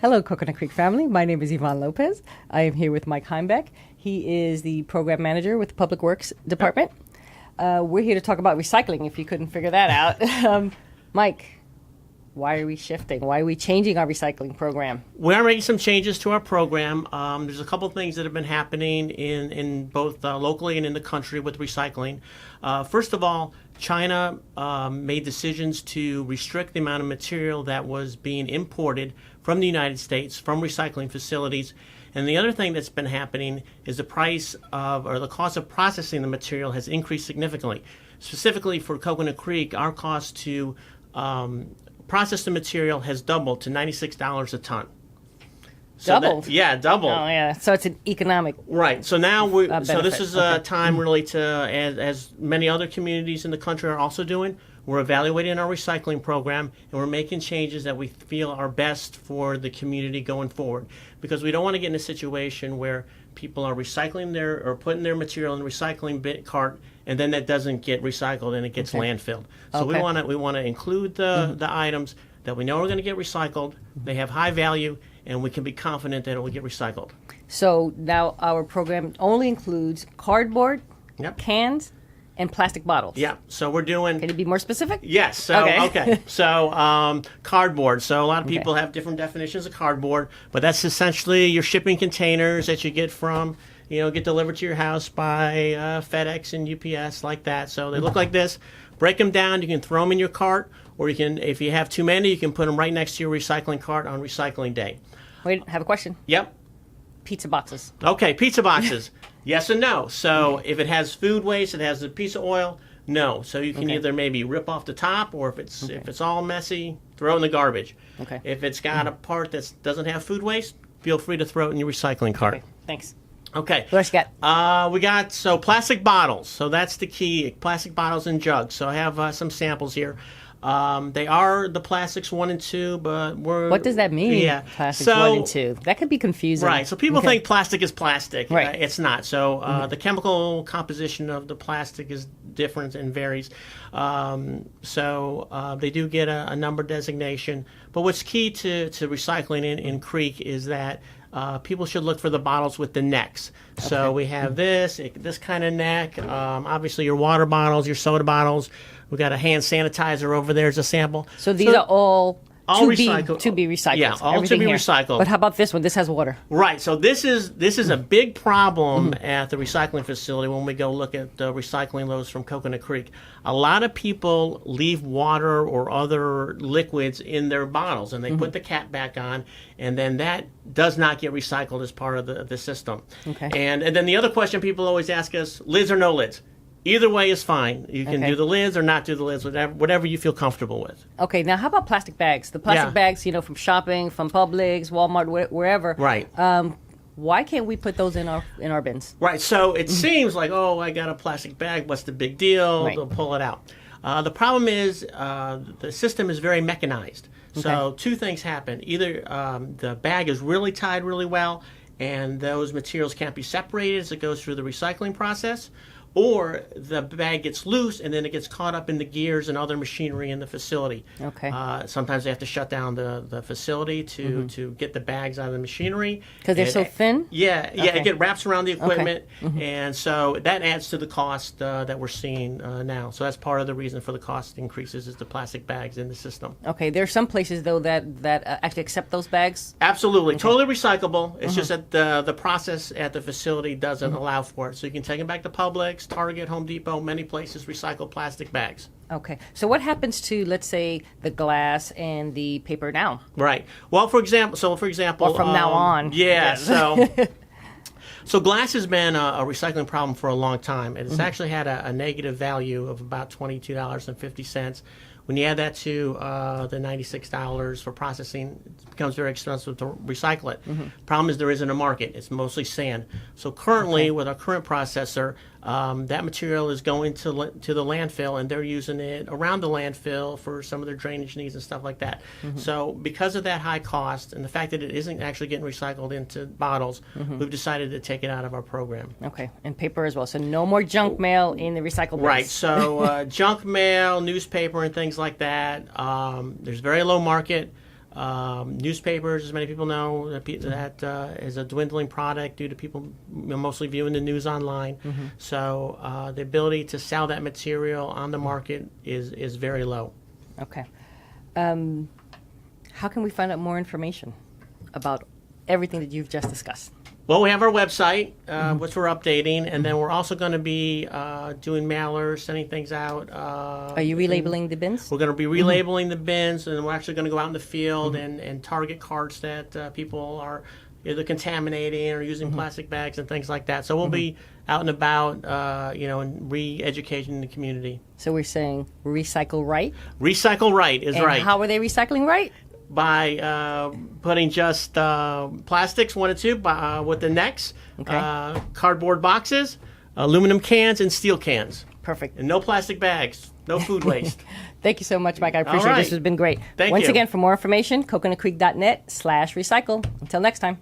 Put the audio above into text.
Hello, Coconut Creek family. My name is Yvonne Lopez. I am here with Mike Heimbach. He is the program manager with the Public Works Department. We're here to talk about recycling, if you couldn't figure that out. Mike, why are we shifting? Why are we changing our recycling program? We are making some changes to our program. There's a couple of things that have been happening in both locally and in the country with recycling. First of all, China made decisions to restrict the amount of material that was being imported from the United States from recycling facilities. And the other thing that's been happening is the price of, or the cost of processing the material has increased significantly. Specifically for Coconut Creek, our cost to process the material has doubled to $96 a ton. So Doubled? Doubled. Oh, yeah. So it's an economic Right. So now benefit. so this is a time really to, as many other communities in the country are also doing, we're evaluating our recycling program and we're making changes that we feel are best for the community going forward. Because we don't want to get in a situation where people are recycling or putting their material in the recycling bin cart, and then that doesn't get recycled and it gets landfilled. So we want to include the items that we know are going to get recycled. They have high value, and we can be confident that it will get recycled. So now our program only includes cardboard, cans, and plastic bottles. Yeah. So we're doing. Can you be more specific? Yes. So okay. So cardboard. So a lot of people have different definitions of cardboard, but that's essentially your shipping containers that you get from, get delivered to your house by FedEx and UPS, like that. So they look like this. Break them down. You can throw them in your cart, or you can, if you have too many, you can put them right next to your recycling cart on recycling day. Wait, I have a question. Yep. Pizza boxes. Okay, pizza boxes. Yes and no. So if it has food waste, it has a piece of oil, no. So you can either maybe rip off the top, or if it's all messy, throw it in the garbage. Okay. If it's got a part that doesn't have food waste, feel free to throw it in your recycling cart. Okay, thanks. Okay. What else you got? We got plastic bottles. So that's the key. Plastic bottles and jugs. So I have some samples here. They are the plastics 1 and 2, but What does that mean? Yeah. Plastics 1 and 2. That could be confusing. Right. So people think plastic is plastic. Right. It's not. So the chemical composition of the plastic is different and varies. So they do get a number designation. But what's key to recycling in Creek is that people should look for the bottles with the necks. So we have this kind of neck. Obviously, your water bottles, your soda bottles. We got a hand sanitizer over there as a sample. So these are all to recycled. Be recycled. Yeah, all Everything to be here. recycled. But how about this one? This has water. Right. So this is a big problem at the recycling facility when we go look at the recycling loads from Coconut Creek. A lot of people leave water or other liquids in their bottles, and they put the cap back on, and then that does not get recycled as part of the system. Okay. And then the other question people always ask us, lids or no lids? Either way is fine. You can do the lids or not do the lids, whatever you feel comfortable with. Okay, now how about plastic bags? The plastic bags, from shopping, from Publix, Walmart, wherever. Right. Why can't we put those in our bins? Right. So it seems like, I got a plastic bag. What's the big deal? Right. They'll pull it out. The problem is the system is very mechanized. So two things happen. Either the bag is really tied really well, and those materials can't be separated as it goes through the recycling process, or the bag gets loose and then it gets caught up in the gears and other machinery in the facility. Okay. Sometimes they have to shut down the facility to get the bags out of the machinery. Because they're so thin? Yeah, Okay. it wraps around the equipment, and so that adds to the cost that we're seeing now. So that's part of the reason for the cost increases is the plastic bags in the system. Okay, there are some places, though, that actually accept those bags? Absolutely. Totally recyclable. It's just that the process at the facility doesn't allow for it. So you can take them back to Publix, Target, Home Depot, many places recycle plastic bags. Okay. So what happens to, let's say, the glass and the paper now? Right. Well, for example... Or from now on. Yeah, So glass has been a recycling problem for a long time. And it's actually had a negative value of about $22.50. When you add that to the $96 for processing, it becomes very expensive to recycle it. The problem is there isn't a market. It's mostly sand. So currently, with our current processor, that material is going to the landfill, and they're using it around the landfill for some of their drainage needs and stuff like that. So because of that high cost and the fact that it isn't actually getting recycled into bottles, we've decided to take it out of our program. Okay, and paper as well. So no more junk mail in the recycle bins. Right, so junk mail, newspaper, and things like that, there's very low market. Newspapers, as many people know, that is a dwindling product due to people mostly viewing the news online. So the ability to sell that material on the market is very low. Okay. How can we find out more information about everything that you've just discussed? Well, we have our website, which we're updating, and then we're also going to be doing mailers, sending things out. Are you relabeling the bins? We're going to be relabeling the bins, and we're actually going to go out in the field and target carts that people are either contaminating or using plastic bags and things like that. So we'll be out and about, and re-educating the community. So we're saying recycle right? Recycle right is and right. How are they recycling right? By putting just plastics, 1 and 2, with the necks, cardboard boxes, aluminum cans, and steel cans. Perfect. And no plastic bags, no food waste. Thank you so much, Mike. I appreciate it. Right. This has been great. Thank Once you. again, for more information, coconutcreek.net/recycle. Until next time.